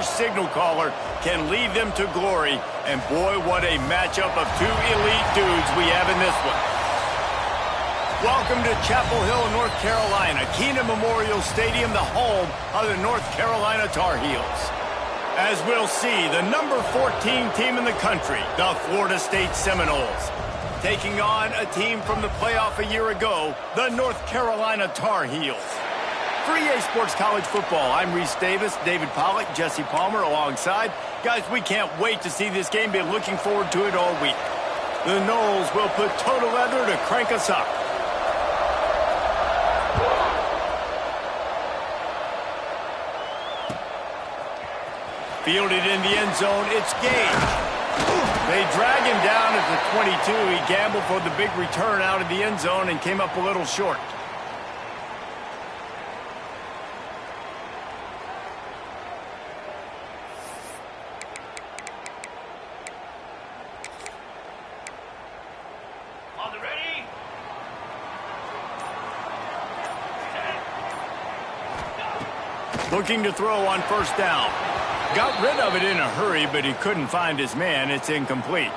their signal caller can lead them to glory. And boy, what a matchup of two elite dudes we have in this one. Welcome to Chapel Hill, North Carolina, Kenan Memorial Stadium, the home of the North Carolina Tar Heels. As we'll see, the number 14 team in the country, the Florida State Seminoles, taking on a team from the playoff a year ago, the North Carolina Tar Heels. For EA Sports College Football, I'm Reese Davis, David Pollack, Jesse Palmer alongside. Guys, we can't wait to see this game. Been looking forward to it all week. The Noles will put toe to leather to crank us up. Fielded in the end zone, it's Gage. They drag him down at the 22. He gambled for the big return out of the end zone and came up a little short. On the ready. Looking to throw on first down. Got rid of it in a hurry, but he couldn't find his man. It's incomplete.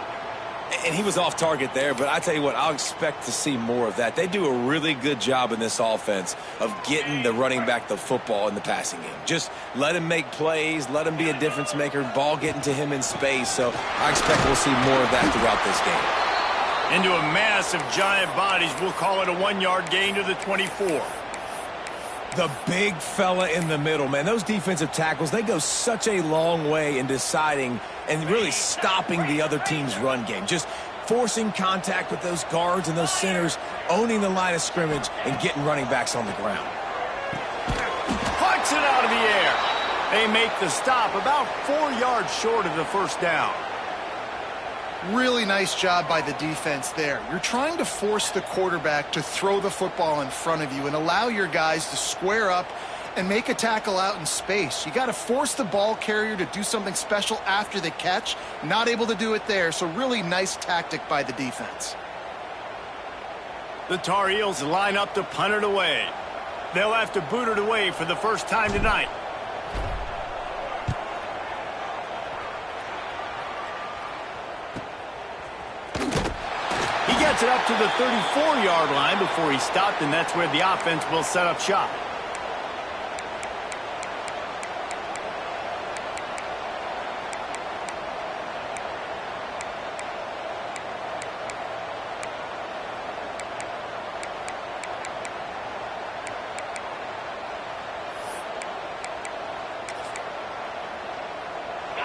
And he was off target there, but I tell you what, I'll expect to see more of that. They do a really good job in this offense of getting the running back the football in the passing game. Just let him make plays, let him be a difference maker, ball getting to him in space. So I expect we'll see more of that throughout this game. Into a mass of giant bodies. We'll call it a 1-yard gain to the 24. The big fella in the middle, man. Those defensive tackles, they go such a long way in deciding and really stopping the other team's run game. Just forcing contact with those guards and those centers, owning the line of scrimmage, and getting running backs on the ground. Plucks it out of the air. They make the stop about 4 yards short of the first down. Really nice job by the defense there. You're trying to force the quarterback to throw the football in front of you and allow your guys to square up and make a tackle out in space. You got to force the ball carrier to do something special after the catch. Not able to do it there, so really nice tactic by the defense. The Tar Heels line up to punt it away. They'll have to boot it away for the first time tonight. Gets it up to the 34-yard line before he stopped, and that's where the offense will set up shop.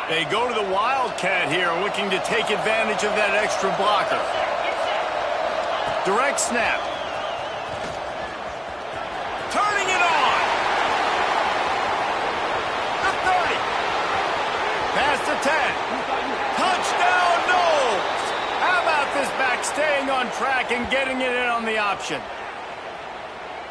They go to the Wildcat here, looking to take advantage of that extra blocker. Direct snap. Turning it on. The 30. Past the 10. Touchdown, Noles. How about this back staying on track and getting it in on the option?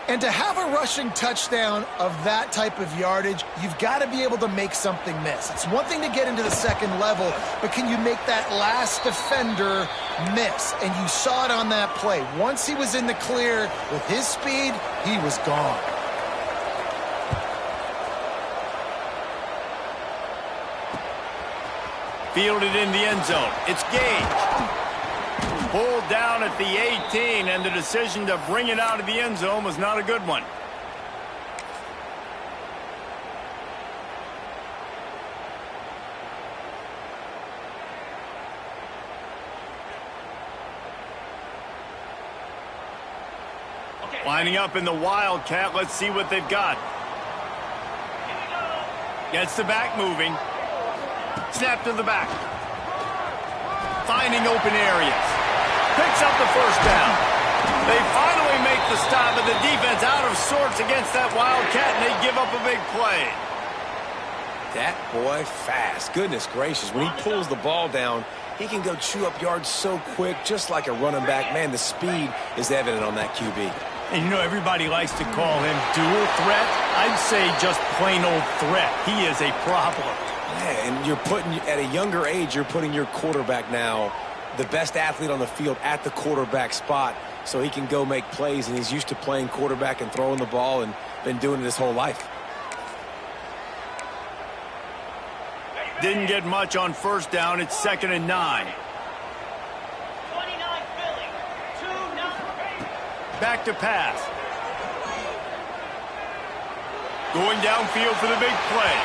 And to have a rushing touchdown of that type of yardage, you've got to be able to make something miss. It's one thing to get into the second level, but can you make that last defender miss? And you saw it on that play. Once he was in the clear with his speed, he was gone. Fielded in the end zone. It's Gage. Pulled down at the 18, and the decision to bring it out of the end zone was not a good one. Lining up in the Wildcat. Let's see what they've got. Gets the back moving. Snap to the back. Finding open areas. Picks up the first down. They finally make the stop, but the defense out of sorts against that Wildcat, and they give up a big play. That boy fast. Goodness gracious. When he pulls the ball down, he can go chew up yards so quick, just like a running back. Man, the speed is evident on that QB. And you know, everybody likes to call him dual threat. I'd say just plain old threat. He is a problem. Yeah, and you're putting, at a younger age, you're putting your quarterback now, the best athlete on the field, at the quarterback spot, so he can go make plays, and he's used to playing quarterback and throwing the ball and been doing it his whole life. Didn't get much on first down. It's 2nd and 9. 29 Philly. 2-9. Back to pass. Going downfield for the big play.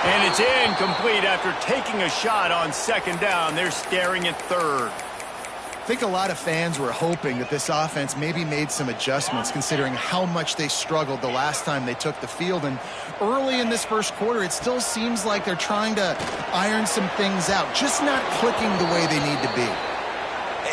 And it's incomplete after taking a shot on 2nd down. They're staring at 3rd. I think a lot of fans were hoping that this offense maybe made some adjustments considering how much they struggled the last time they took the field. And early in this first quarter, it still seems like they're trying to iron some things out, just not clicking the way they need to be.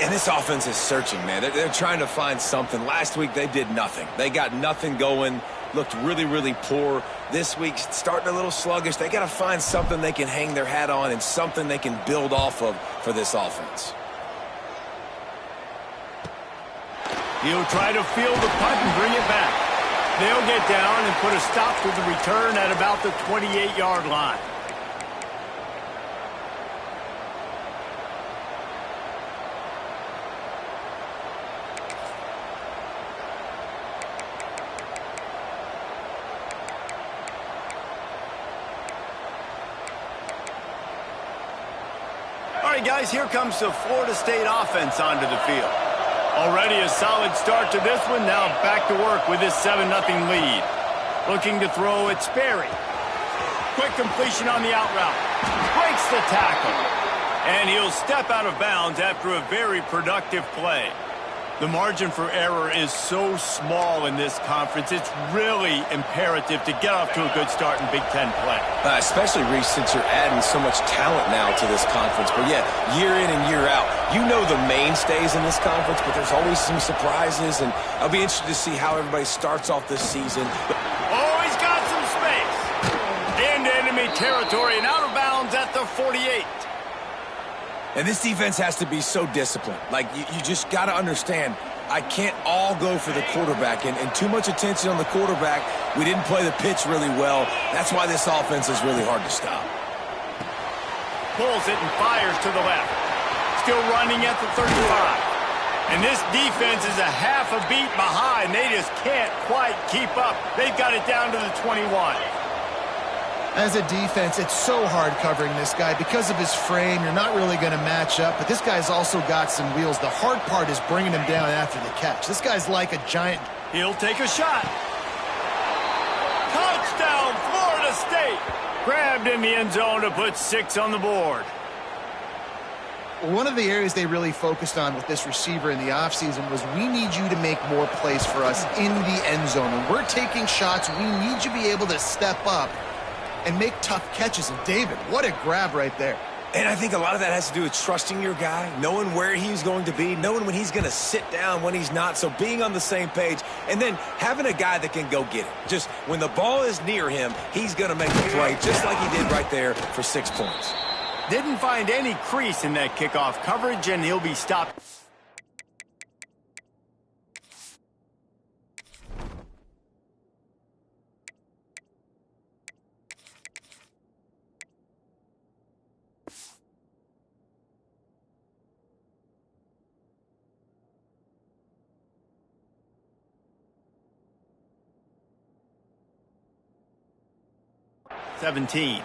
And this offense is searching, man. They're trying to find something. Last week, they did nothing. They got nothing going, looked really, really poor. This week, starting a little sluggish. They got to find something they can hang their hat on and something they can build off of for this offense. He'll try to field the punt and bring it back. They'll get down and put a stop to the return at about the 28-yard line. All right, guys, here comes the Florida State offense onto the field. Already a solid start to this one. Now back to work with this 7-0 lead. Looking to throw at Sperry. Quick completion on the out route. Breaks the tackle. And he'll step out of bounds after a very productive play. The margin for error is so small in this conference. It's really imperative to get off to a good start in Big Ten play. Especially, Reese, since you're adding so much talent now to this conference. But, yeah, year in and year out, you know the mainstays in this conference, but there's always some surprises. And I'll be interested to see how everybody starts off this season. Oh, he's got some space. Into enemy territory and out of bounds at the 48. And this defense has to be so disciplined. Like, you just got to understand, I can't all go for the quarterback. And too much attention on the quarterback. We didn't play the pitch really well. That's why this offense is really hard to stop. Pulls it and fires to the left. Still running at the 35. And this defense is a half a beat behind. They just can't quite keep up. They've got it down to the 21. As a defense, it's so hard covering this guy. Because of his frame, you're not really going to match up, but this guy's also got some wheels. The hard part is bringing him down after the catch. This guy's like a giant. He'll take a shot. Touchdown, Florida State. Grabbed in the end zone to put 6 on the board. One of the areas they really focused on with this receiver in the offseason was we need you to make more plays for us in the end zone. When we're taking shots, we need you to be able to step up and make tough catches. And David, what a grab right there. And I think a lot of that has to do with trusting your guy, knowing where he's going to be, knowing when he's going to sit down, when he's not. So being on the same page, and then having a guy that can go get it. Just when the ball is near him, he's going to make the play just like he did right there for 6 points. Didn't find any crease in that kickoff coverage, and he'll be stopped. $17.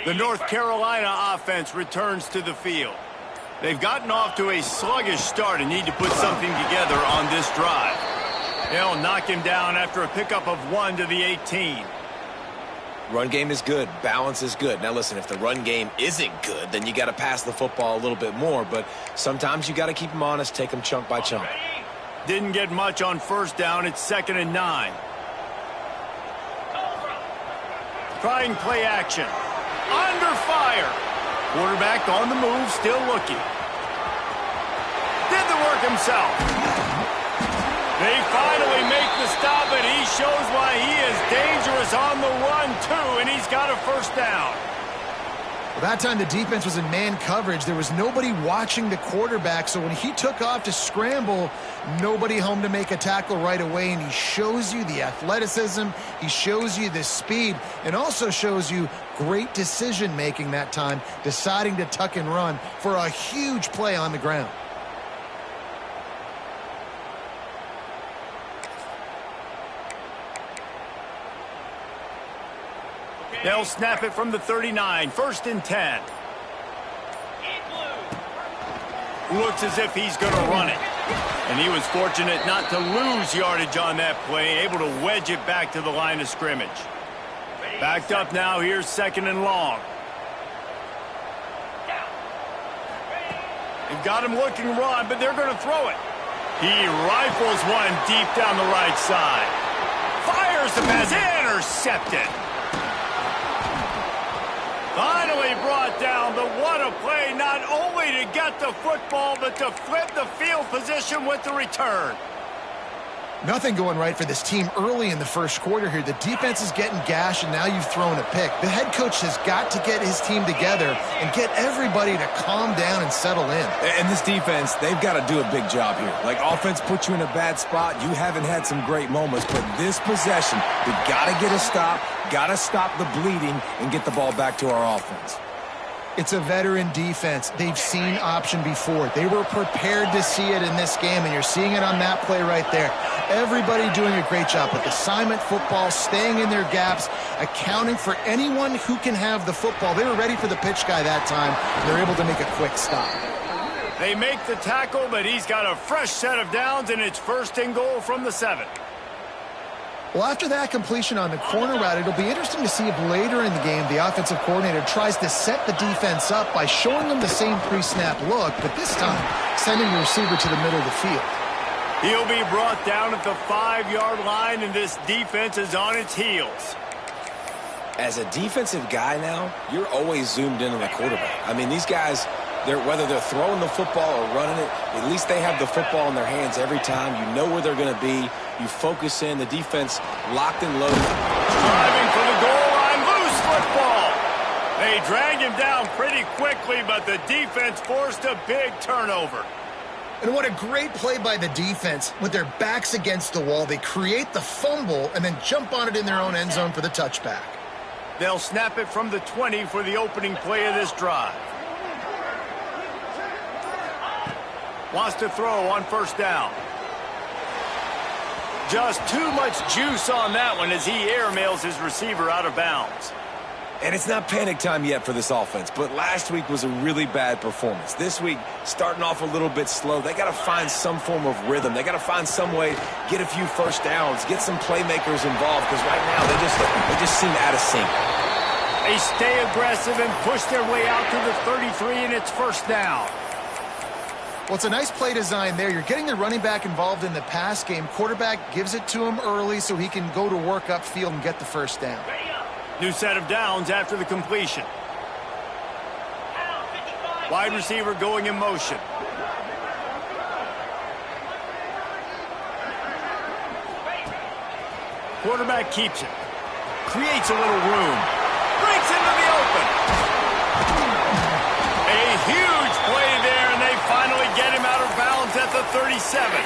The North Carolina offense returns to the field. They've gotten off to a sluggish start and need to put something together on this drive. They'll knock him down after a pickup of 1 to the 18. Run game is good. Balance is good. Now, listen, if the run game isn't good, then you got to pass the football a little bit more. But sometimes you got to keep them honest, take them chunk by chunk. Didn't get much on first down. It's 2nd and 9. Trying play action. Under fire. Quarterback on the move, still looking. Did the work himself. They finally make the stop, and he shows why he is dangerous on the run, too, and he's got a first down. Well, that time the defense was in man coverage. There was nobody watching the quarterback, so when he took off to scramble, nobody home to make a tackle right away, and he shows you the athleticism, he shows you the speed, and also shows you great decision-making that time, deciding to tuck and run for a huge play on the ground. They'll snap it from the 39, 1st and 10. Looks as if he's going to run it. And he was fortunate not to lose yardage on that play, able to wedge it back to the line of scrimmage. Backed up now, here's 2nd and long. They've got him looking run, but they're going to throw it. He rifles one deep down the right side. Fires the pass, intercepted. Finally brought down, but what a play, not only to get the football, but to flip the field position with the return. Nothing going right for this team early in the first quarter here. The defense is getting gashed, and now you've thrown a pick. The head coach has got to get his team together and get everybody to calm down and settle in. And this defense, they've got to do a big job here. Like, offense put you in a bad spot. You haven't had some great moments, but this possession, we got to get a stop, got to stop the bleeding, and get the ball back to our offense. It's a veteran defense. They've seen option before. They were prepared to see it in this game, and you're seeing it on that play right there. Everybody doing a great job with assignment football, staying in their gaps, accounting for anyone who can have the football. They were ready for the pitch guy that time. They're able to make a quick stop. They make the tackle, but he's got a fresh set of downs, and it's 1st and goal from the 7. Well, after that completion on the corner route, it'll be interesting to see if later in the game the offensive coordinator tries to set the defense up by showing them the same pre-snap look, but this time sending the receiver to the middle of the field. He'll be brought down at the 5-yard line, and this defense is on its heels. As a defensive guy now, you're always zoomed in on the quarterback. I mean, these guys, whether they're throwing the football or running it, at least they have the football in their hands every time. You know where they're going to be. You focus in. The defense locked and loaded. Driving for the goal line. Loose football. They drag him down pretty quickly, but the defense forced a big turnover. And what a great play by the defense. With their backs against the wall, they create the fumble and then jump on it in their own end zone for the touchback. They'll snap it from the 20 for the opening play of this drive. Wants to throw on 1st down. Just too much juice on that one as he airmails his receiver out of bounds. And it's not panic time yet for this offense, but last week was a really bad performance. This week, starting off a little bit slow. They got to find some form of rhythm. They got to find some way, get a few first downs, get some playmakers involved, because right now they just seem out of sync. They stay aggressive and push their way out to the 33, and it's 1st down. Well, it's a nice play design there. You're getting the running back involved in the pass game. Quarterback gives it to him early so he can go to work upfield and get the 1st down. New set of downs after the completion. Wide receiver going in motion. Quarterback keeps it. Creates a little room. Breaks into the open. A huge play there, and they finally get him out of bounds at the 37.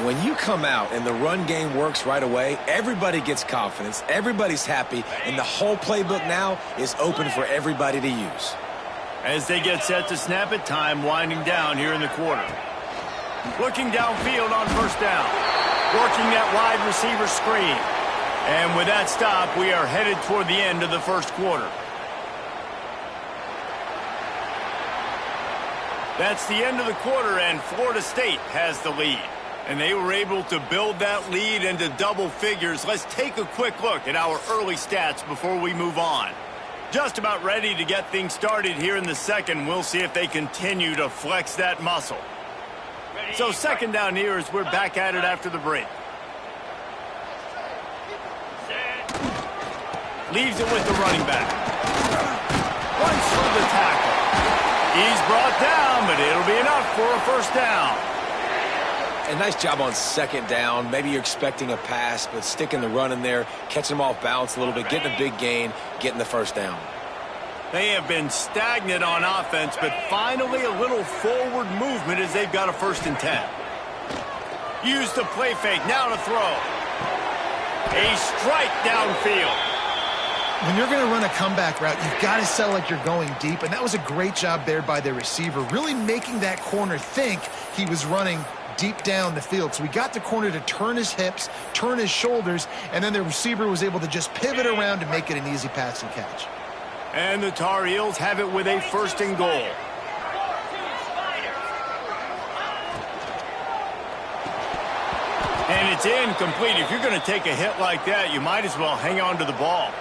When you come out and the run game works right away, everybody gets confidence, everybody's happy, and the whole playbook now is open for everybody to use. As they get set to snap it, time winding down here in the quarter. Looking downfield on 1st down. Working that wide receiver screen. And with that stop, we are headed toward the end of the 1st quarter. That's the end of the quarter, and Florida State has the lead. And they were able to build that lead into double figures. Let's take a quick look at our early stats before we move on. Just about ready to get things started here in the 2nd. We'll see if they continue to flex that muscle. So 2nd down here as we're back at it after the break. Leaves it with the running back. Runs through the tackle. He's brought down, but it'll be enough for a 1st down. A nice job on 2nd down. Maybe you're expecting a pass, but sticking the run in there, catching them off balance a little bit, getting a big gain, getting the 1st down. They have been stagnant on offense, but finally a little forward movement as they've got a 1st and 10. Use the play fake, now to throw. A strike downfield. When you're going to run a comeback route, you've got to sell like you're going deep, and that was a great job there by the receiver, really making that corner think he was running deep down the field. So we got the corner to turn his hips, turn his shoulders, and then the receiver was able to just pivot around and make it an easy pass and catch. And the Tar Heels have it with a 1st and goal. And it's incomplete. If you're going to take a hit like that, you might as well hang on to the ball.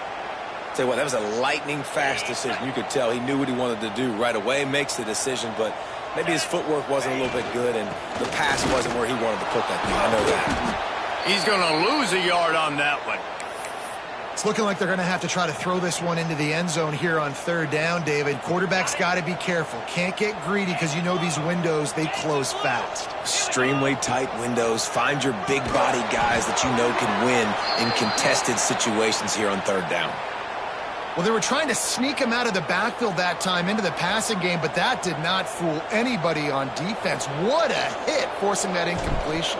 Tell you what, that was a lightning-fast decision. You could tell he knew what he wanted to do right away, makes the decision, but maybe his footwork wasn't a little bit good, and the pass wasn't where he wanted to put that thing. I know that. He's going to lose a yard on that one. It's looking like they're going to have to try to throw this one into the end zone here on 3rd down, David. Quarterback's got to be careful. Can't get greedy because you know these windows, they close fast. Extremely tight windows. Find your big body guys that you know can win in contested situations here on 3rd down. Well, they were trying to sneak him out of the backfield that time into the passing game, but that did not fool anybody on defense. What a hit, forcing that incompletion.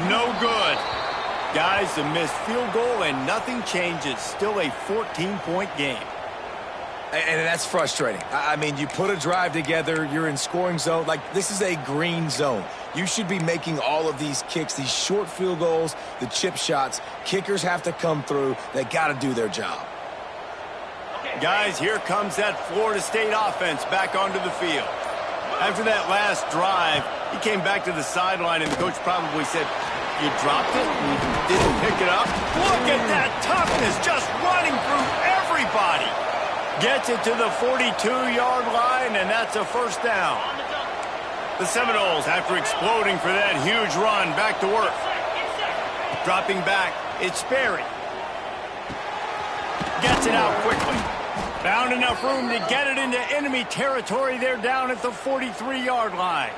No good. Guys, a missed field goal and nothing changes. Still a 14-point game. And that's frustrating. I mean, you put a drive together, you're in scoring zone. Like, this is a green zone. You should be making all of these kicks, these short field goals, the chip shots. Kickers have to come through. They got to do their job. Guys, here comes that Florida State offense back onto the field. After that last drive, he came back to the sideline, and the coach probably said, "You dropped it? You didn't pick it up?" Look at that toughness, just running through everybody. Gets it to the 42-yard line, and that's a 1st down. The Seminoles, after exploding for that huge run, back to work. Dropping back, it's Sperry. Gets it out quickly. Found enough room to get it into enemy territory. They're down at the 43-yard line.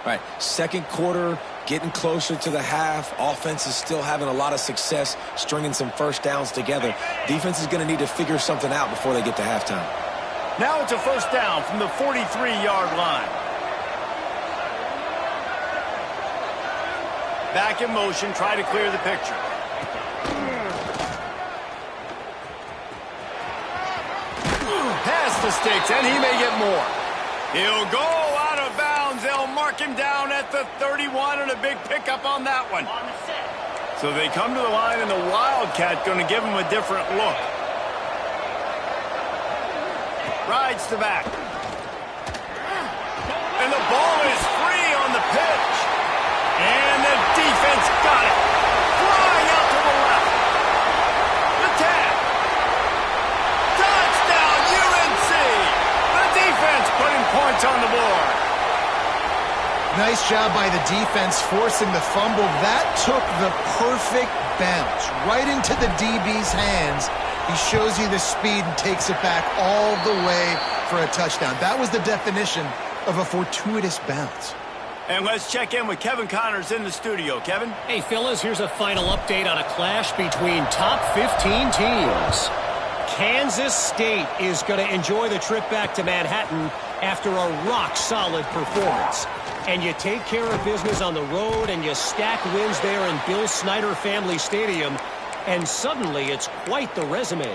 Right, 2nd quarter, getting closer to the half. Offense is still having a lot of success stringing some 1st downs together. Defense is going to need to figure something out before they get to halftime. Now it's a 1st down from the 43-yard line. Back in motion, try to clear the picture. Pass the sticks, and he may get more. He'll go out of bounds. They'll mark him down at the 31, and a big pickup on that one. So they come to the line, and the Wildcat going to give him a different look. Rides the back. And the ball is free on the pitch. And the defense got it. Flying out to the left. The tag. Touchdown, UNC. The defense putting points on the board. Nice job by the defense forcing the fumble. That took the perfect bounce right into the DB's hands. He shows you the speed and takes it back all the way for a touchdown. That was the definition of a fortuitous bounce. And let's check in with Kevin Connors in the studio. Kevin? Hey, fellas, here's a final update on a clash between top 15 teams. Kansas State is going to enjoy the trip back to Manhattan after a rock-solid performance. And you take care of business on the road and you stack wins there in Bill Snyder Family Stadium, and suddenly it's quite the resume.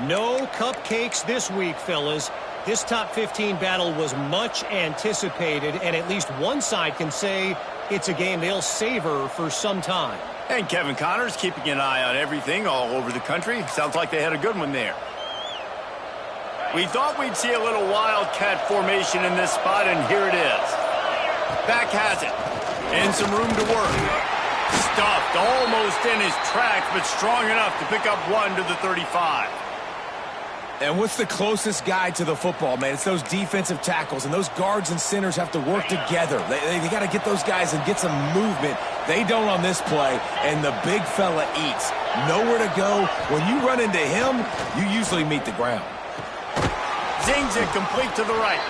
No cupcakes this week, fellas. This top 15 battle was much anticipated, and at least one side can say it's a game they'll savor for some time. And Kevin Connors keeping an eye on everything all over the country. Sounds like they had a good one there. We thought we'd see a little Wildcat formation in this spot, and here it is. Back has it. And some room to work. Stuffed almost in his tracks, but strong enough to pick up one to the 35. And what's the closest guy to the football, man? It's those defensive tackles, and those guards and centers have to work together. They got to get those guys and get some movement. They don't on this play, and the big fella eats. Nowhere to go. When you run into him, you usually meet the ground. Zings it complete to the right.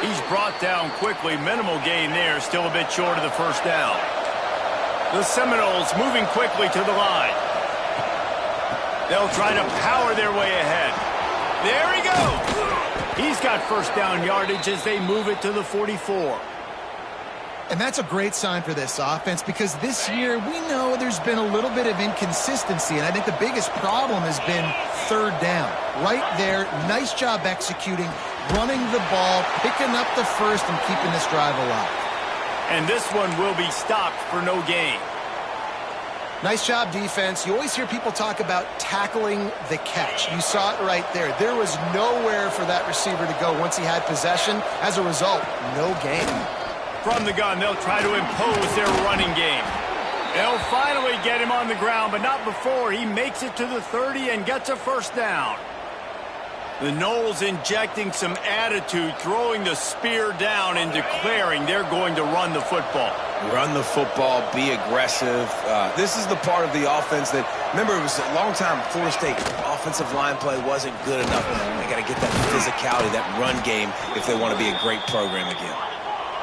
He's brought down quickly. Minimal gain there. Still a bit short of the 1st down. The Seminoles moving quickly to the line. They'll try to power their way ahead. There he goes. He's got first down yardage as they move it to the 44. And that's a great sign for this offense because this year we know there's been a little bit of inconsistency, and I think the biggest problem has been third down. Right there, nice job executing, running the ball, picking up the first, and keeping this drive alive. And this one will be stopped for no gain. Nice job, defense. You always hear people talk about tackling the catch. You saw it right there. There was nowhere for that receiver to go once he had possession. As a result, no gain. From the gun, they'll try to impose their running game. They'll finally get him on the ground, but not before he makes it to the 30 and gets a first down. The Noles injecting some attitude, throwing the spear down and declaring they're going to run the football. Run the football, be aggressive. This is the part of the offense that, remember, it was a long time Florida State offensive line play wasn't good enough. They got to get that physicality, that run game if they want to be a great program again.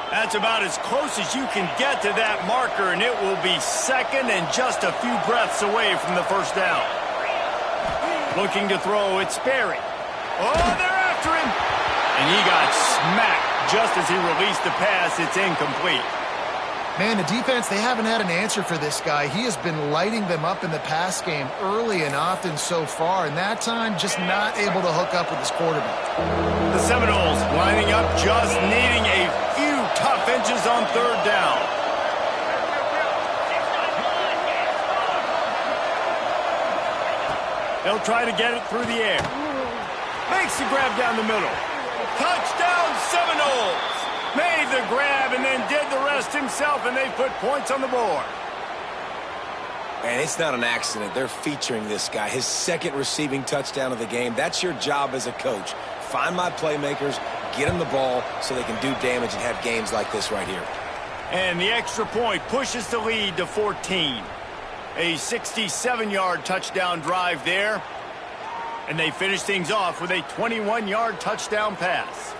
That's about as close as you can get to that marker, and it will be second and just a few breaths away from the first down. Looking to throw, it's Sperry. Oh, they're after him. And he got smacked just as he released the pass. It's incomplete. Man, the defense, they haven't had an answer for this guy. He has been lighting them up in the pass game early and often so far, and that time just not able to hook up with his quarterback. The Seminoles lining up, just needing a few tough inches on third down. They'll try to get it through the air. Makes the grab down the middle. Touchdown, Seminoles! Made the grab and then did the rest himself, and they put points on the board. And it's not an accident. They're featuring this guy. His second receiving touchdown of the game. That's your job as a coach. Find my playmakers, get them the ball so they can do damage and have games like this right here. And the extra point pushes the lead to 14. A 67-yard touchdown drive there. And they finish things off with a 21-yard touchdown pass.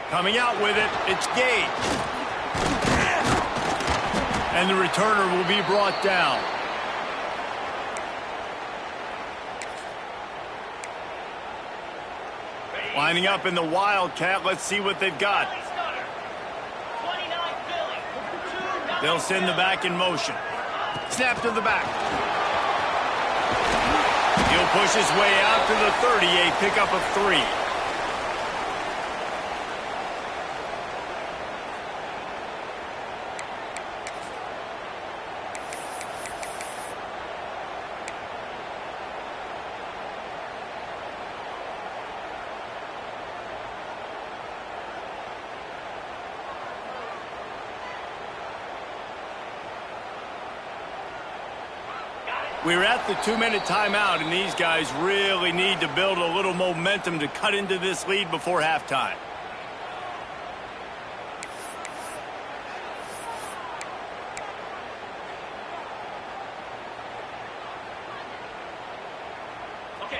Coming out with it, it's Gage. And the returner will be brought down. Lining up in the Wildcat, let's see what they've got. They'll send the back in motion. Snap to the back. He'll push his way out to the 30, a pickup of 3. We're at the 2-minute timeout, and these guys really need to build a little momentum to cut into this lead before halftime.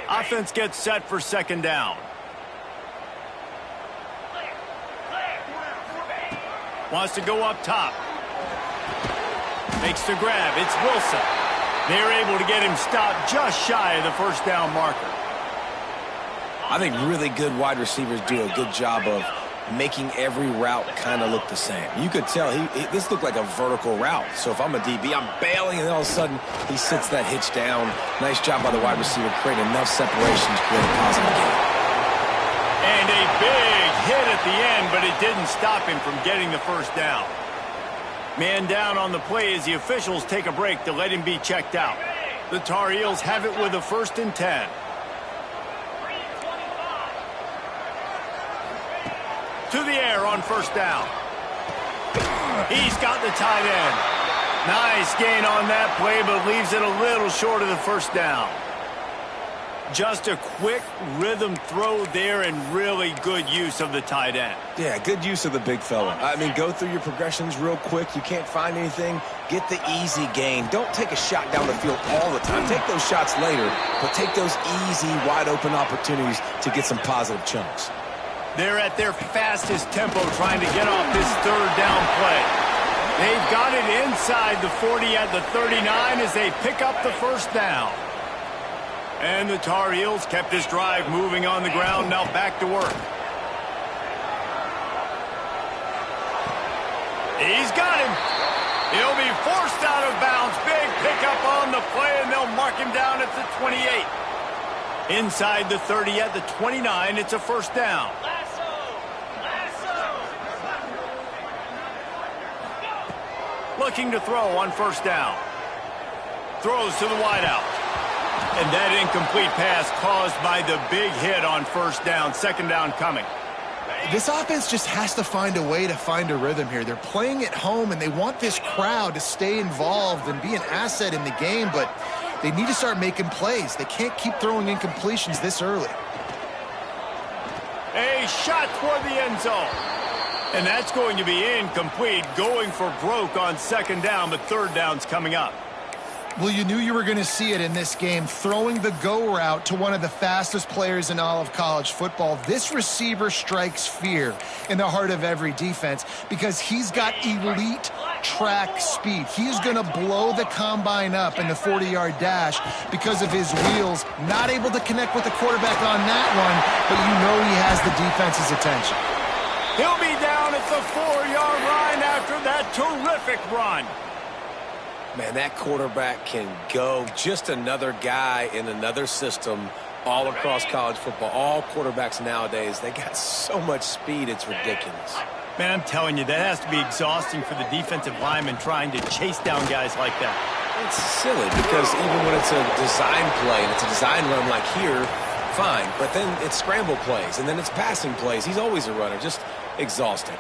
Offense gets set for second down. Wants to go up top. Makes the grab. It's Wilson. They're able to get him stopped just shy of the first down marker. I think really good wide receivers do a good job of making every route kind of look the same. You could tell this looked like a vertical route. So if I'm a DB, I'm bailing, and all of a sudden he sits that hitch down. Nice job by the wide receiver, creating enough separation to create a positive game. And a big hit at the end, but it didn't stop him from getting the first down. Man down on the play as the officials take a break to let him be checked out. The Tar Heels have it with a 1st and 10. To the air on first down. He's got the tight end. Nice gain on that play, but leaves it a little short of the first down. Just a quick rhythm throw there and really good use of the tight end. Yeah, good use of the big fella. I mean, go through your progressions real quick. You can't find anything. Get the easy gain. Don't take a shot down the field all the time. Take those shots later, but take those easy, wide-open opportunities to get some positive chunks. They're at their fastest tempo trying to get off this third down play. They've got it inside the 40 at the 39 as they pick up the first down. And the Tar Heels kept this drive moving on the ground, now back to work. He's got him. He'll be forced out of bounds. Big pickup on the play, and they'll mark him down at the 28. Inside the 30 at the 29, it's a first down. Looking to throw on first down. Throws to the wideout. And that incomplete pass caused by the big hit on first down. Second down coming. This offense just has to find a way to find a rhythm here. They're playing at home, and they want this crowd to stay involved and be an asset in the game, but they need to start making plays. They can't keep throwing incompletions this early. A shot toward the end zone. And that's going to be incomplete, going for broke on second down, but third down's coming up. Well, you knew you were going to see it in this game, throwing the go route to one of the fastest players in all of college football. This receiver strikes fear in the heart of every defense because he's got elite track speed. He's going to blow the combine up in the 40-yard dash because of his wheels. Not able to connect with the quarterback on that one, but you know he has the defense's attention. He'll be down at the 4-yard line after that terrific run. Man, that quarterback can go. Just another guy in another system all across college football. All quarterbacks nowadays, they got so much speed, it's ridiculous. Man, I'm telling you, that has to be exhausting for the defensive lineman trying to chase down guys like that. It's silly because even when it's a design play and it's a design run like here, fine. But then it's scramble plays and then it's passing plays. He's always a runner. Just exhausting.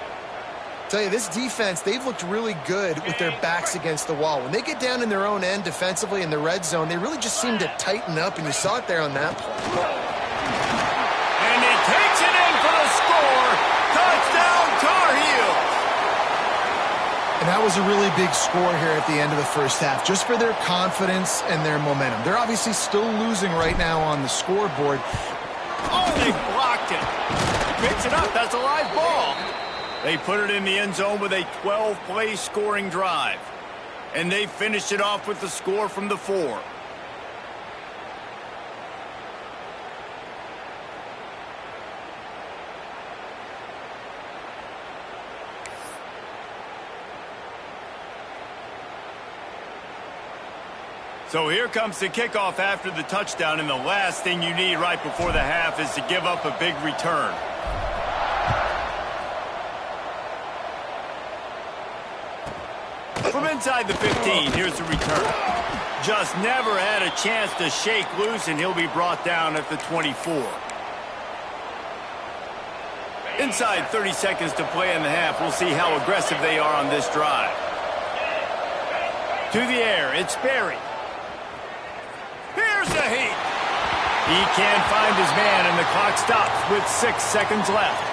Tell you, this defense, they've looked really good with their backs against the wall. When they get down in their own end defensively in the red zone, they really just seem to tighten up, and you saw it there on that play. And he takes it in for the score. Touchdown, Tar Heels. And that was a really big score here at the end of the first half, just for their confidence and their momentum. They're obviously still losing right now on the scoreboard. Oh, they blocked it. Picks it up. That's a live ball. They put it in the end zone with a 12-play scoring drive. And they finished it off with the score from the 4. So here comes the kickoff after the touchdown, and the last thing you need right before the half is to give up a big return. From inside the 15, here's the return. Just never had a chance to shake loose, and he'll be brought down at the 24. Inside 30 seconds to play in the half. We'll see how aggressive they are on this drive. To the air, it's Berry. Here's the heat. He can't find his man, and the clock stops with 6 seconds left.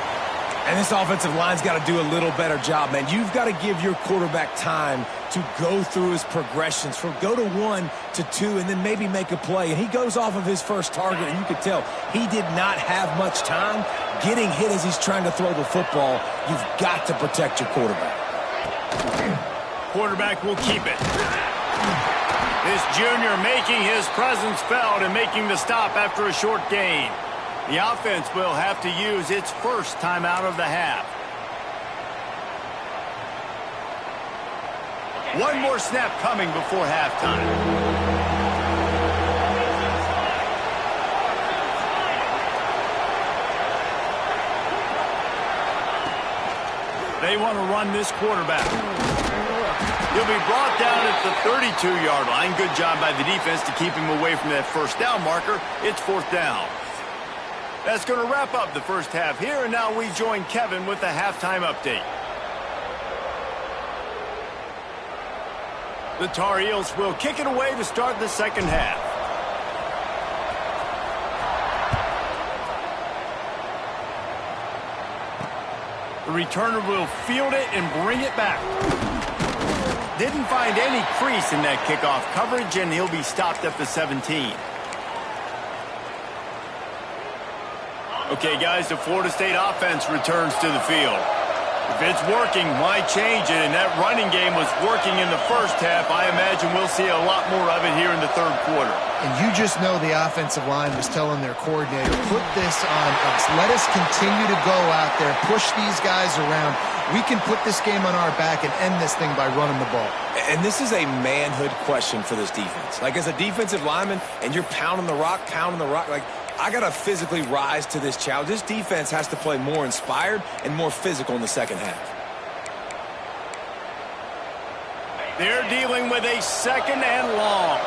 And this offensive line's got to do a little better job, man. You've got to give your quarterback time to go through his progressions from go to 1 to 2 and then maybe make a play. And he goes off of his first target, and you could tell he did not have much time getting hit as he's trying to throw the football. You've got to protect your quarterback. Quarterback will keep it. This junior making his presence felt and making the stop after a short gain. The offense will have to use its first timeout of the half. One more snap coming before halftime. They want to run this quarterback. He'll be brought down at the 32-yard line. Good job by the defense to keep him away from that first down marker. It's fourth down. That's going to wrap up the first half here, and now we join Kevin with the halftime update. The Tar Heels will kick it away to start the second half. The returner will field it and bring it back. Didn't find any crease in that kickoff coverage, and he'll be stopped at the 17. Okay, guys, the Florida State offense returns to the field. If it's working, why change it? And that running game was working in the first half. I imagine we'll see a lot more of it here in the third quarter. And you just know the offensive line was telling their coordinator, put this on us. Let us continue to go out there, push these guys around. We can put this game on our back and end this thing by running the ball. And this is a manhood question for this defense. Like, as a defensive lineman, and you're pounding the rock, like, I got to physically rise to this challenge. This defense has to play more inspired and more physical in the second half. They're dealing with a 2nd and long.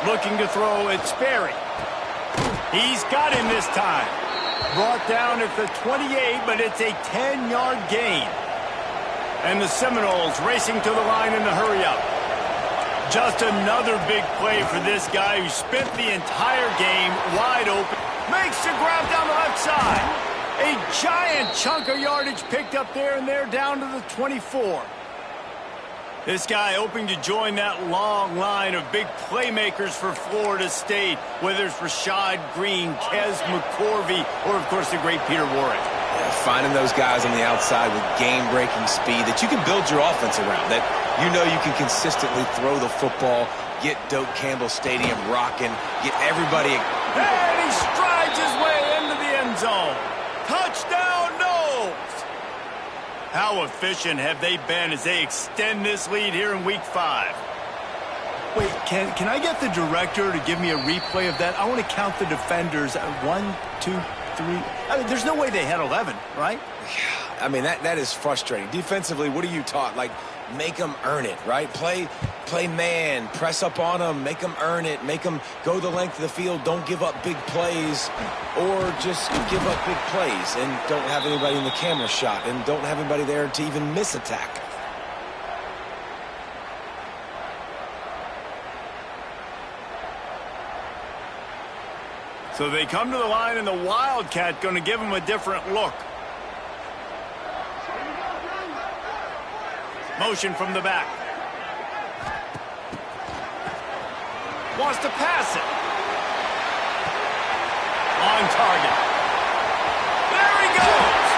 Looking to throw, it's Sperry. He's got him this time. Brought down at the 28, but it's a 10-yard gain. And the Seminoles racing to the line in the hurry-up. Just another big play for this guy who spent the entire game wide open. Makes the grab down the left side. A giant chunk of yardage picked up there, and they're down to the 24. This guy hoping to join that long line of big playmakers for Florida State, whether it's Rashad Green, Kez McCorvey, or, of course, the great Peter Warrick. Finding those guys on the outside with game-breaking speed that you can build your offense around, that you know you can consistently throw the football, get Doak Campbell Stadium rocking, get everybody... And he strides his way into the end zone. Touchdown, Noles! How efficient have they been as they extend this lead here in Week 5? Wait, can I get the director to give me a replay of that? I want to count the defenders. 1, 2, 3. I mean, there's no way they had 11, right? I mean, that is frustrating. Defensively, what are you taught? Like, make them earn it, right? Play man, press up on them, make them earn it, make them go the length of the field, don't give up big plays, or just give up big plays and don't have anybody in the camera shot and don't have anybody there to even miss attack. So they come to the line, and the Wildcat going to give them a different look. Motion from the back. Wants to pass it. On target. There he goes.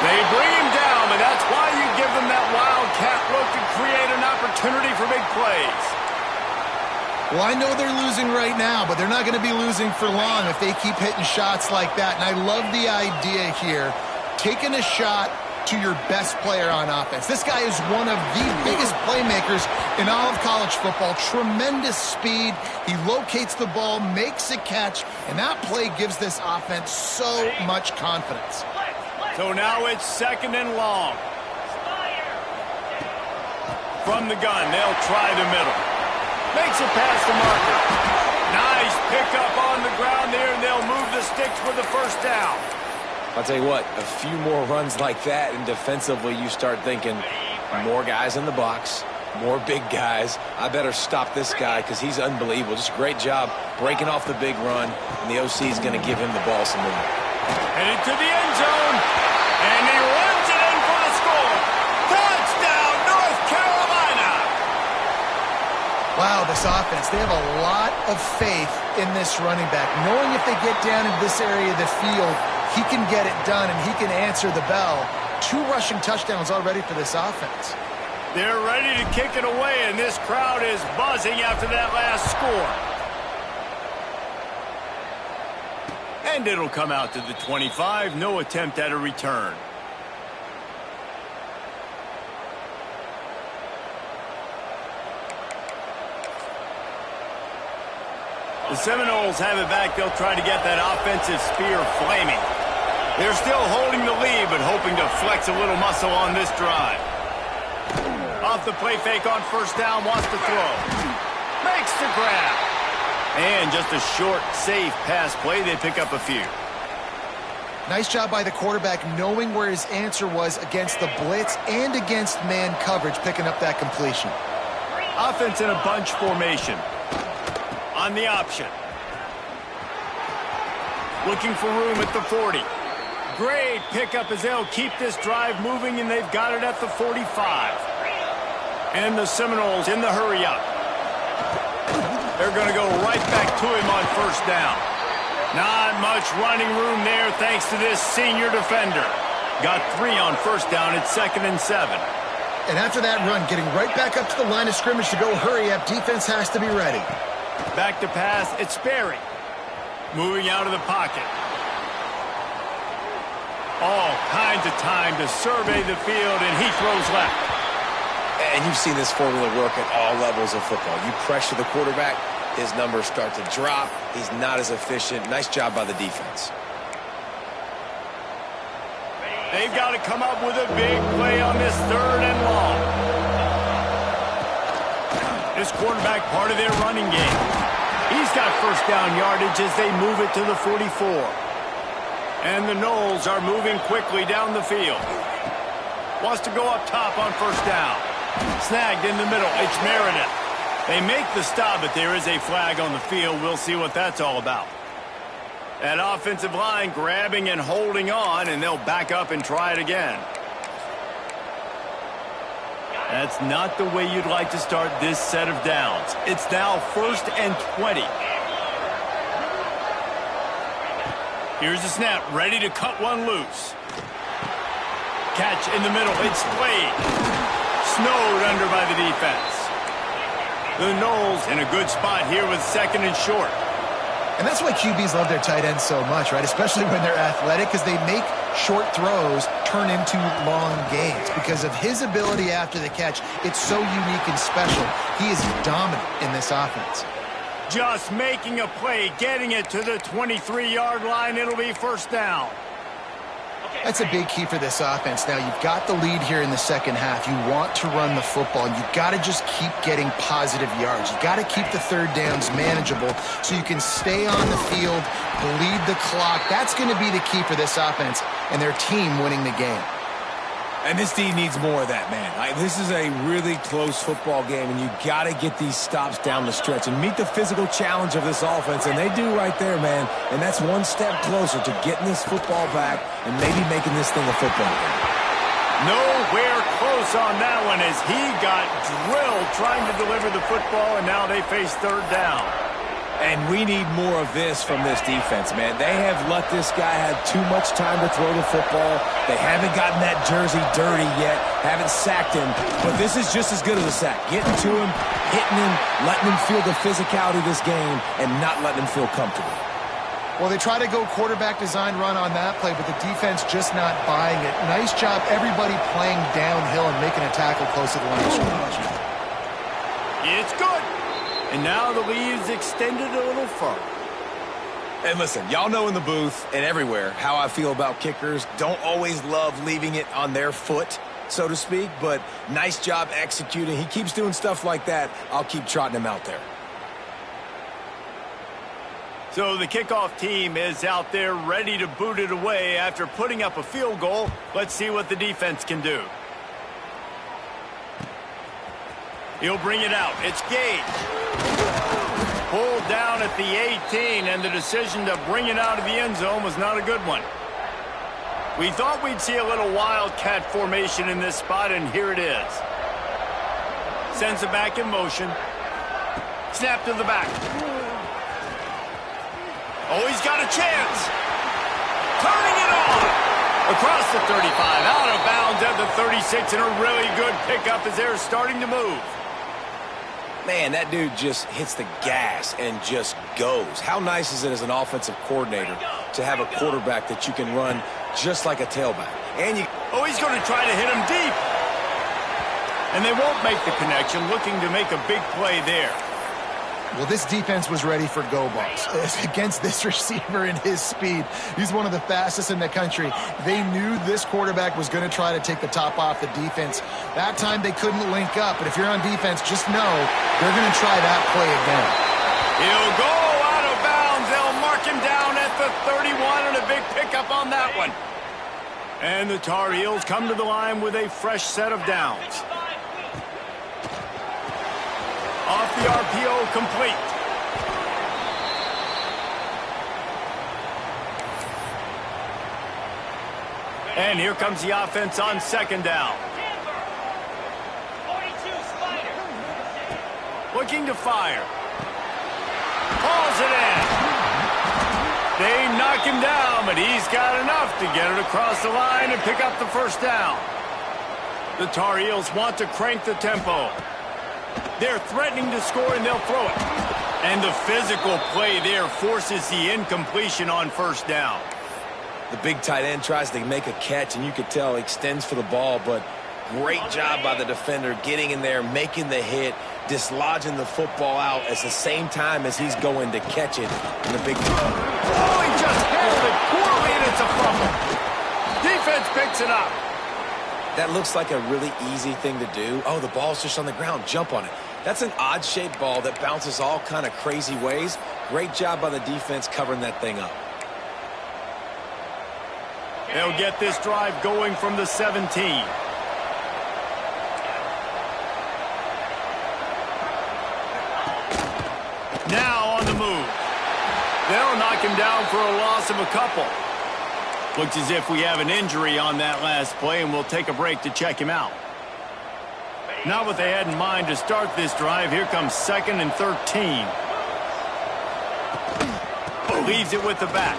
They bring him down, and that's why you give them that Wildcat look to create an opportunity for big plays. Well, I know they're losing right now, but they're not going to be losing for long if they keep hitting shots like that. And I love the idea here, taking a shot to your best player on offense. This guy is one of the biggest playmakers in all of college football. Tremendous speed. He locates the ball, makes a catch, and that play gives this offense so much confidence. So now it's 2nd and long. From the gun, they'll try the middle. Makes it past the marker. Nice pickup on the ground there, and they'll move the sticks with the first down. I'll tell you what, a few more runs like that, and defensively you start thinking more guys in the box, more big guys. I better stop this guy because he's unbelievable. Just a great job breaking off the big run, and the OC is going to give him the ball some more. Headed to the end zone, and he runs it in for the score. Touchdown, North Carolina! Wow, this offense, they have a lot of faith in this running back, knowing if they get down in this area of the field, he can get it done and he can answer the bell. 2 rushing touchdowns already for this offense. They're ready to kick it away, and this crowd is buzzing after that last score. And it'll come out to the 25. No attempt at a return. The Seminoles have it back. They'll try to get that offensive spear flaming. They're still holding the lead, but hoping to flex a little muscle on this drive. Off the play fake on first down, wants to throw. Makes the grab. And just a short, safe pass play. They pick up a few. Nice job by the quarterback knowing where his answer was against the blitz and against man coverage, picking up that completion. Offense in a bunch formation. On the option. Looking for room at the 40. Great pickup as they'll keep this drive moving, and they've got it at the 45. And the Seminoles in the hurry-up. They're going to go right back to him on first down. Not much running room there thanks to this senior defender. Got 3 on first down. It's 2nd and 7. And after that run, getting right back up to the line of scrimmage to go hurry up, defense has to be ready. Back to pass, it's Sperry. Moving out of the pocket. All kinds of time to survey the field, and he throws left. And you've seen this formula work at all levels of football. You pressure the quarterback, his numbers start to drop. He's not as efficient. Nice job by the defense. They've got to come up with a big play on this 3rd and long. This quarterback part of their running game. He's got first down yardage as they move it to the 44. And the Noles are moving quickly down the field. Wants to go up top on first down. Snagged in the middle. It's Meredith. They make the stop, but there is a flag on the field. We'll see what that's all about. That offensive line grabbing and holding on, and they'll back up and try it again. That's not the way you'd like to start this set of downs. It's now 1st and 20. Here's the snap, ready to cut one loose. Catch in the middle, it's Slade. Snowed under by the defense. The Noles in a good spot here with 2nd and short. And that's why QBs love their tight ends so much, right? Especially when they're athletic, because they make short throws turn into long gains. Because of his ability after the catch, it's so unique and special. He is dominant in this offense. Just making a play, getting it to the 23-yard line. It'll be first down. That's a big key for this offense. Now, you've got the lead here in the second half. You want to run the football. You've got to just keep getting positive yards. You've got to keep the 3rd downs manageable so you can stay on the field, bleed the clock. That's going to be the key for this offense and their team winning the game. And this D needs more of that, man. This is a really close football game, and you got to get these stops down the stretch and meet the physical challenge of this offense, and they do right there, man. And that's one step closer to getting this football back and maybe making this thing a football game. Nowhere close on that one as he got drilled trying to deliver the football, and now they face 3rd down. And we need more of this from this defense, man. They have let this guy have too much time to throw the football. They haven't gotten that jersey dirty yet, haven't sacked him. But this is just as good as a sack. Getting to him, hitting him, letting him feel the physicality of this game, and not letting him feel comfortable. Well, they try to go quarterback design run on that play, but the defense just not buying it. Nice job, everybody playing downhill and making a tackle close to the line of scrimmage. It's good. And now the lead is extended a little further. And listen, y'all know in the booth and everywhere how I feel about kickers. Don't always love leaving it on their foot, so to speak, but nice job executing. He keeps doing stuff like that. I'll keep trotting him out there. So the kickoff team is out there ready to boot it away after putting up a field goal. Let's see what the defense can do. He'll bring it out. It's Gage. Pulled down at the 18, and the decision to bring it out of the end zone was not a good one. We thought we'd see a little wildcat formation in this spot, and here it is. Sends it back in motion. Snap to the back. Oh, he's got a chance. Turning it on. Across the 35, out of bounds at the 36, and a really good pickup as they're starting to move. Man, that dude just hits the gas and just goes. How nice is it as an offensive coordinator to have a quarterback that you can run just like a tailback? And oh, he's going to try to hit him deep. And they won't make the connection, looking to make a big play there. Well, this defense was ready for go balls against this receiver and his speed. He's one of the fastest in the country. They knew this quarterback was going to try to take the top off the defense. That time they couldn't link up, but if you're on defense, just know they're going to try that play again. He'll go out of bounds. They'll mark him down at the 31, and a big pickup on that one. And the Tar Heels come to the line with a fresh set of downs. Off the RPO, complete. And here comes the offense on 2nd down. Looking to fire. Hauls it in. They knock him down, but he's got enough to get it across the line and pick up the first down. The Tar Heels want to crank the tempo. They're threatening to score, and they'll throw it. And the physical play there forces the incompletion on first down. The big tight end tries to make a catch, and you could tell he extends for the ball, but great job by the defender getting in there, making the hit, dislodging the football out at the same time as he's going to catch it in the big time. Oh, he just handled it poorly, and it's a fumble. Defense picks it up. That looks like a really easy thing to do. Oh, the ball's just on the ground. Jump on it. That's an odd-shaped ball that bounces all kind of crazy ways. Great job by the defense covering that thing up. They'll get this drive going from the 17. Now on the move. They'll knock him down for a loss of a couple. Looks as if we have an injury on that last play, and we'll take a break to check him out. Not what they had in mind to start this drive. Here comes 2nd and 13. Leaves it with the back.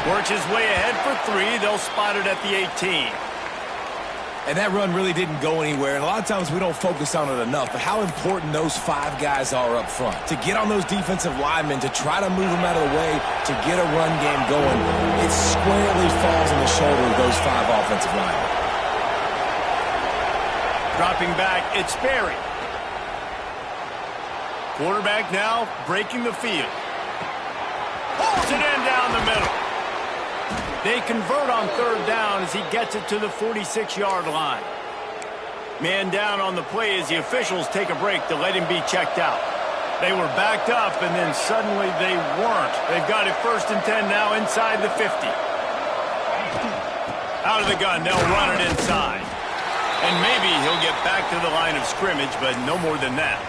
Works his way ahead for 3. They'll spot it at the 18. And that run really didn't go anywhere. And a lot of times we don't focus on it enough, but how important those 5 guys are up front. To get on those defensive linemen, to try to move them out of the way, to get a run game going, it squarely falls on the shoulder of those 5 offensive linemen. Dropping back, it's Sperry. Quarterback now breaking the field. Pulls it in down the middle. They convert on 3rd down as he gets it to the 46-yard line. Man down on the play as the officials take a break to let him be checked out. They were backed up, and then suddenly they weren't. They've got it 1st and 10 now inside the 50. Out of the gun, they'll run it inside. And maybe he'll get back to the line of scrimmage, but no more than that.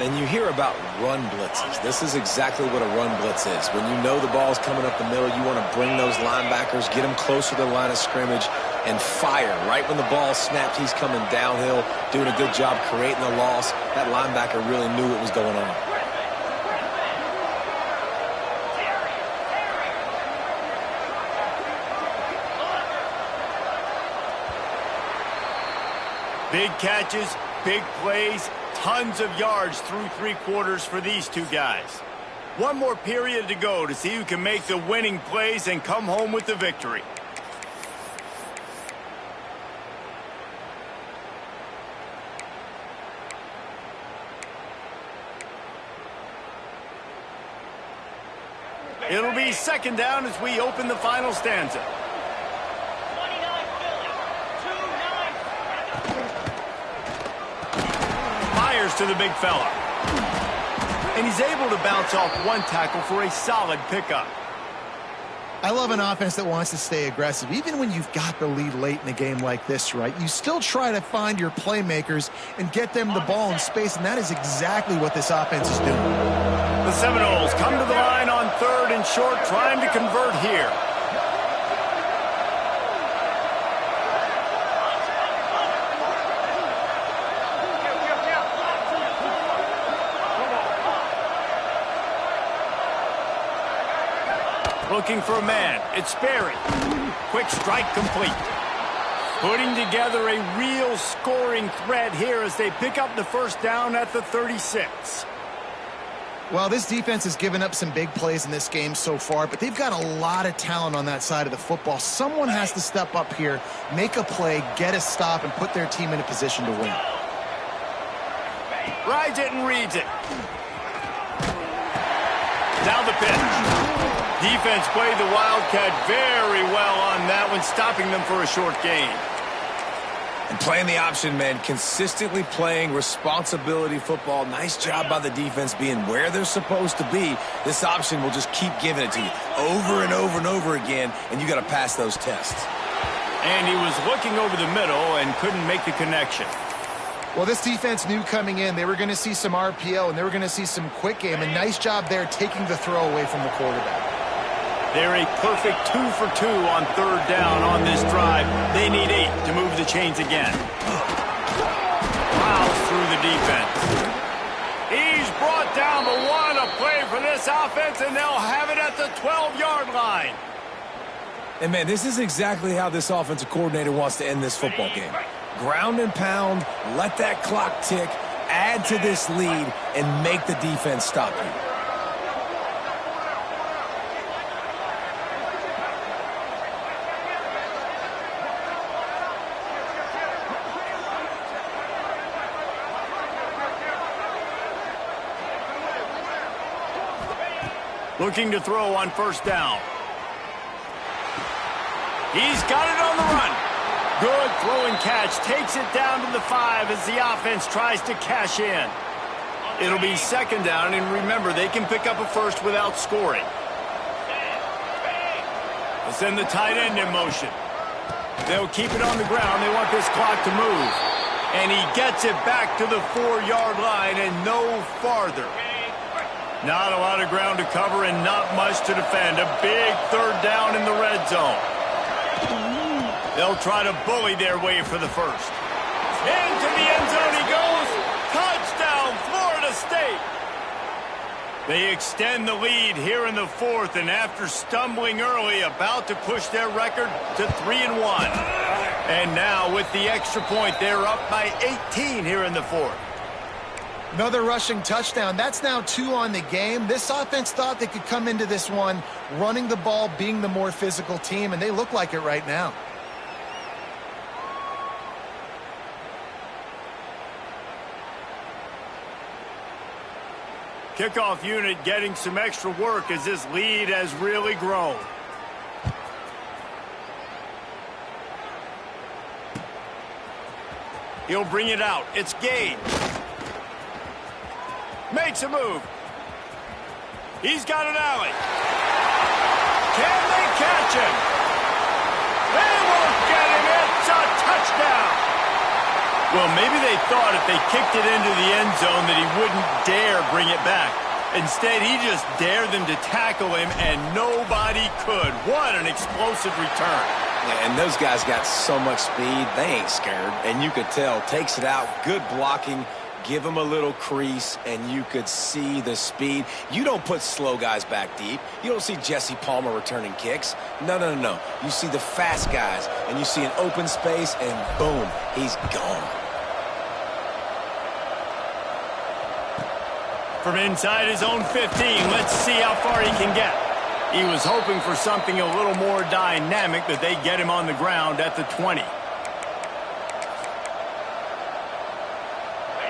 And you hear about run blitzes. This is exactly what a run blitz is. When you know the ball's coming up the middle, you want to bring those linebackers, get them closer to the line of scrimmage, and fire. Right when the ball snaps, he's coming downhill, doing a good job creating the loss. That linebacker really knew what was going on. Big catches, big plays, tons of yards through 3 quarters for these 2 guys. One more period to go to see who can make the winning plays and come home with the victory. It'll be 2nd down as we open the final stanza. To the big fella. And he's able to bounce off 1 tackle for a solid pickup. I love an offense that wants to stay aggressive. Even when you've got the lead late in a game like this, right, you still try to find your playmakers and get them the ball in space, and that is exactly what this offense is doing. The Seminoles come to the line on 3rd and short, trying to convert here. Looking for a man. It's Sperry. Quick strike complete. Putting together a real scoring threat here as they pick up the first down at the 36. Well, this defense has given up some big plays in this game so far, but they've got a lot of talent on that side of the football. Someone has to step up here, make a play, get a stop, and put their team in a position to win. Rides it and reads it. Now the pitch. Defense played the Wildcat very well on that one, stopping them for a short gain. And playing the option, man, consistently playing responsibility football. Nice job by the defense being where they're supposed to be. This option will just keep giving it to you over and over and over again, and you got to pass those tests. And he was looking over the middle and couldn't make the connection. Well, this defense knew coming in they were going to see some RPO and they were going to see some quick game. And nice job there taking the throw away from the quarterback. They're a perfect 2 for 2 on 3rd down on this drive. They need 8 to move the chains again. Plows through the defense. He's brought down, but this offense, and they'll have it at the 12-yard line. And, man, this is exactly how this offensive coordinator wants to end this football game. Ground and pound, let that clock tick, add to this lead, and make the defense stop you. Looking to throw on first down. He's got it on the run. Good throw and catch. Takes it down to the 5 as the offense tries to cash in. It'll be second down, and remember, they can pick up a first without scoring. They'll send the tight end in motion. They'll keep it on the ground. They want this clock to move. And he gets it back to the 4-yard line and no farther. Not a lot of ground to cover and not much to defend. A big third down in the red zone. They'll try to bully their way for the first. Into the end zone he goes. Touchdown, Florida State. They extend the lead here in the fourth, and after stumbling early, about to push their record to 3-1. And now with the extra point, they're up by 18 here in the fourth. Another rushing touchdown. That's now 2 on the game. This offense thought they could come into this one running the ball, being the more physical team, and they look like it right now. Kickoff unit getting some extra work as this lead has really grown. He'll bring it out. It's Gage. Makes a move. He's got an alley. Can they catch him? They won't get him. It's a touchdown. Well, maybe they thought if they kicked it into the end zone that he wouldn't dare bring it back. Instead, he just dared them to tackle him, and nobody could. What an explosive return. Yeah, and those guys got so much speed, they ain't scared. And you could tell, takes it out, good blocking. Give him a little crease, and you could see the speed. You don't put slow guys back deep. You don't see Jesse Palmer returning kicks. No. You see the fast guys, and you see an open space, and boom, he's gone. From inside his own 15, let's see how far he can get. He was hoping for something a little more dynamic, but they get him on the ground at the 20.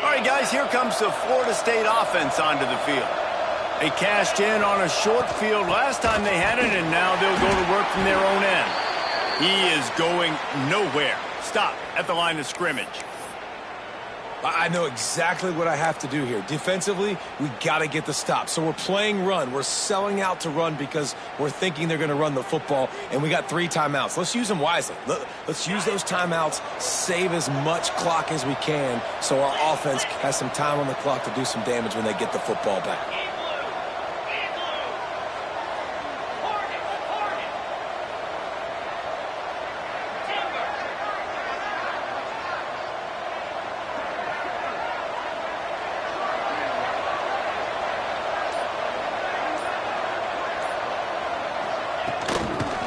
All right, guys, here comes the Florida State offense onto the field. They cashed in on a short field last time they had it, and now they'll go to work from their own end. He is going nowhere. Stop at the line of scrimmage. I know exactly what I have to do here. Defensively, we got to get the stop. So we're playing run. We're selling out to run because we're thinking they're going to run the football, and we got 3 timeouts. Let's use them wisely. Let's use those timeouts, save as much clock as we can so our offense has some time on the clock to do some damage when they get the football back.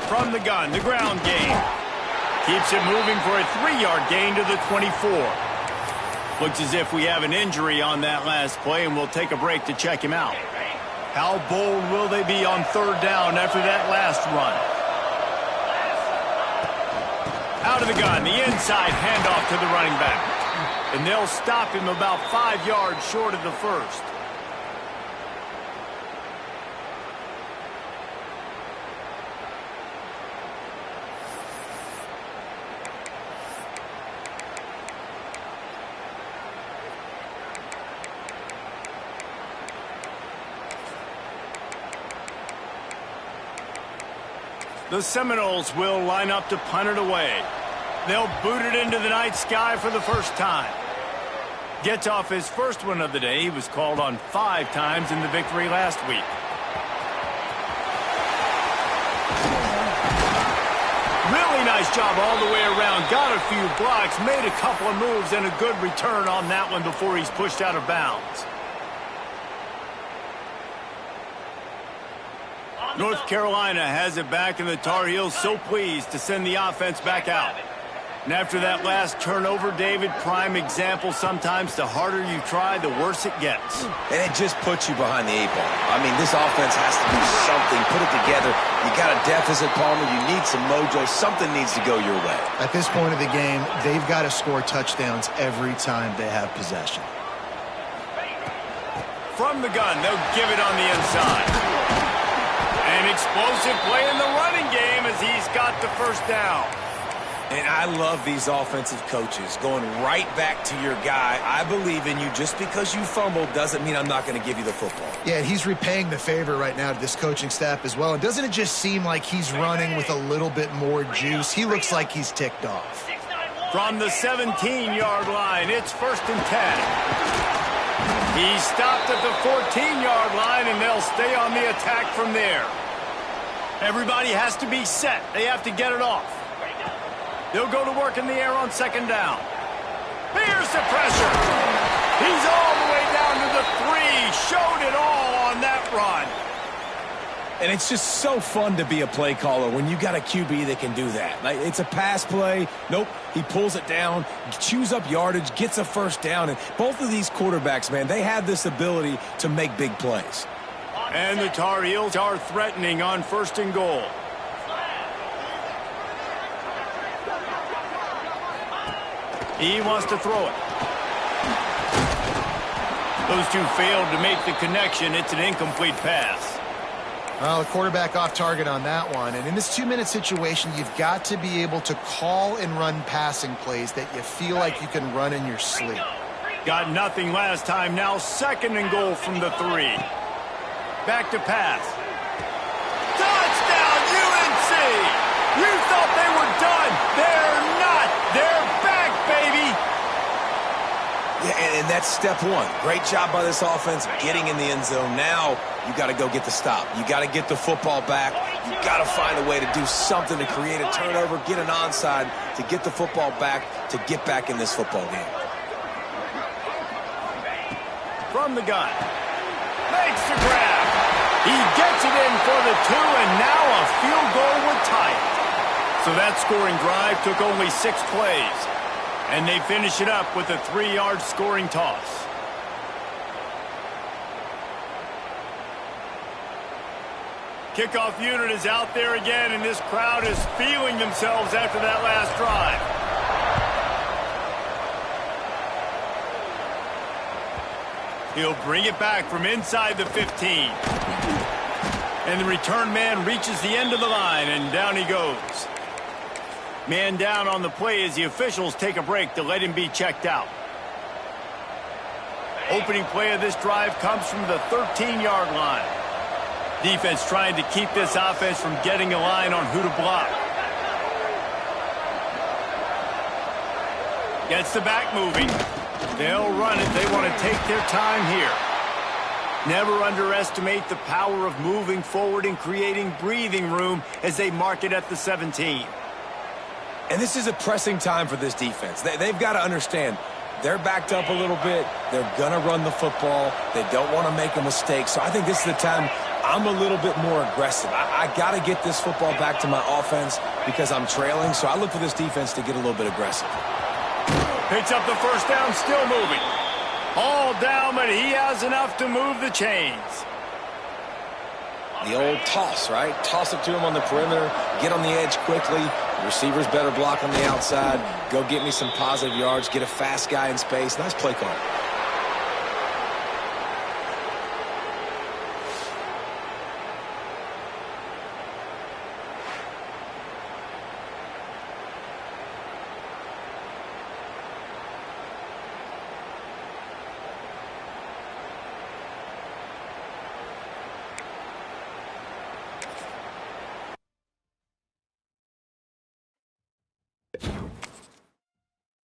From the gun, the ground game. Keeps it moving for a 3-yard gain to the 24. Looks as if we have an injury on that last play, and we'll take a break to check him out. How bold will they be on third down after that last run? Out of the gun, the inside handoff to the running back. And they'll stop him about 5 yards short of the first. The Seminoles will line up to punt it away. They'll boot it into the night sky for the first time. Gets off his first one of the day. He was called on 5 times in the victory last week. Really nice job all the way around. Got a few blocks, made a couple of moves, and a good return on that one before he's pushed out of bounds. North Carolina has it back, and the Tar Heels so pleased to send the offense back out. And after that last turnover, David, prime example, sometimes the harder you try, the worse it gets. And it just puts you behind the 8 ball. I mean, this offense has to do something, put it together. You got a deficit, Palmer. You need some mojo. Something needs to go your way. At this point of the game, they've got to score touchdowns every time they have possession. From the gun, they'll give it on the inside. An explosive play in the running game as he's got the first down. And I love these offensive coaches going right back to your guy. I believe in you. Just because you fumbled doesn't mean I'm not going to give you the football. Yeah, he's repaying the favor right now to this coaching staff as well. And doesn't it just seem like he's running with a little bit more juice? He looks like he's ticked off. From the 17-yard line, it's 1st and 10. He stopped at the 14-yard line, and they'll stay on the attack from there. Everybody has to be set. They have to get it off. They'll go to work in the air on 2nd down. Here's the pressure. He's all the way down to the 3. Showed it all on that run. And it's just so fun to be a play caller when you got a QB that can do that. Like, it's a pass play. Nope, he pulls it down, chews up yardage, gets a 1st down. And both of these quarterbacks, man, they have this ability to make big plays. And the Tar Heels are threatening on 1st and goal. He wants to throw it. Those two failed to make the connection. It's an incomplete pass. Well, the quarterback off target on that one. And in this 2-minute situation, you've got to be able to call and run passing plays that you feel like you can run in your sleep. Got nothing last time. Now 2nd and goal from the 3. Back to pass. Touchdown, UNC! You thought they were done. They're not. They're back, baby. Yeah, and that's step 1. Great job by this offense getting in the end zone. Now you got to go get the stop. You got to get the football back. You got to find a way to do something to create a turnover, get an onside, to get the football back, to get back in this football game. From the gun. Makes the grab. He gets it in for the 2, and now a field goal would tie it. So that scoring drive took only 6 plays. And they finish it up with a 3-yard scoring toss. Kickoff unit is out there again, and this crowd is feeling themselves after that last drive. He'll bring it back from inside the 15. And the return man reaches the end of the line, and down he goes. Man down on the play as the officials take a break to let him be checked out. Opening play of this drive comes from the 13-yard line. Defense trying to keep this offense from getting a line on who to block. Gets the back moving. They'll run it. They want to take their time here. Never underestimate the power of moving forward and creating breathing room as they mark it at the 17. And this is a pressing time for this defense. They've got to understand they're backed up a little bit. They're going to run the football. They don't want to make a mistake. So I think this is the time I'm a little bit more aggressive. I got to get this football back to my offense because I'm trailing. So I look for this defense to get a little bit aggressive. Picks up the 1st down, still moving. All down, but he has enough to move the chains. The old toss, right? Toss it to him on the perimeter, get on the edge quickly. The receivers better block on the outside. Go get me some positive yards, get a fast guy in space. Nice play call.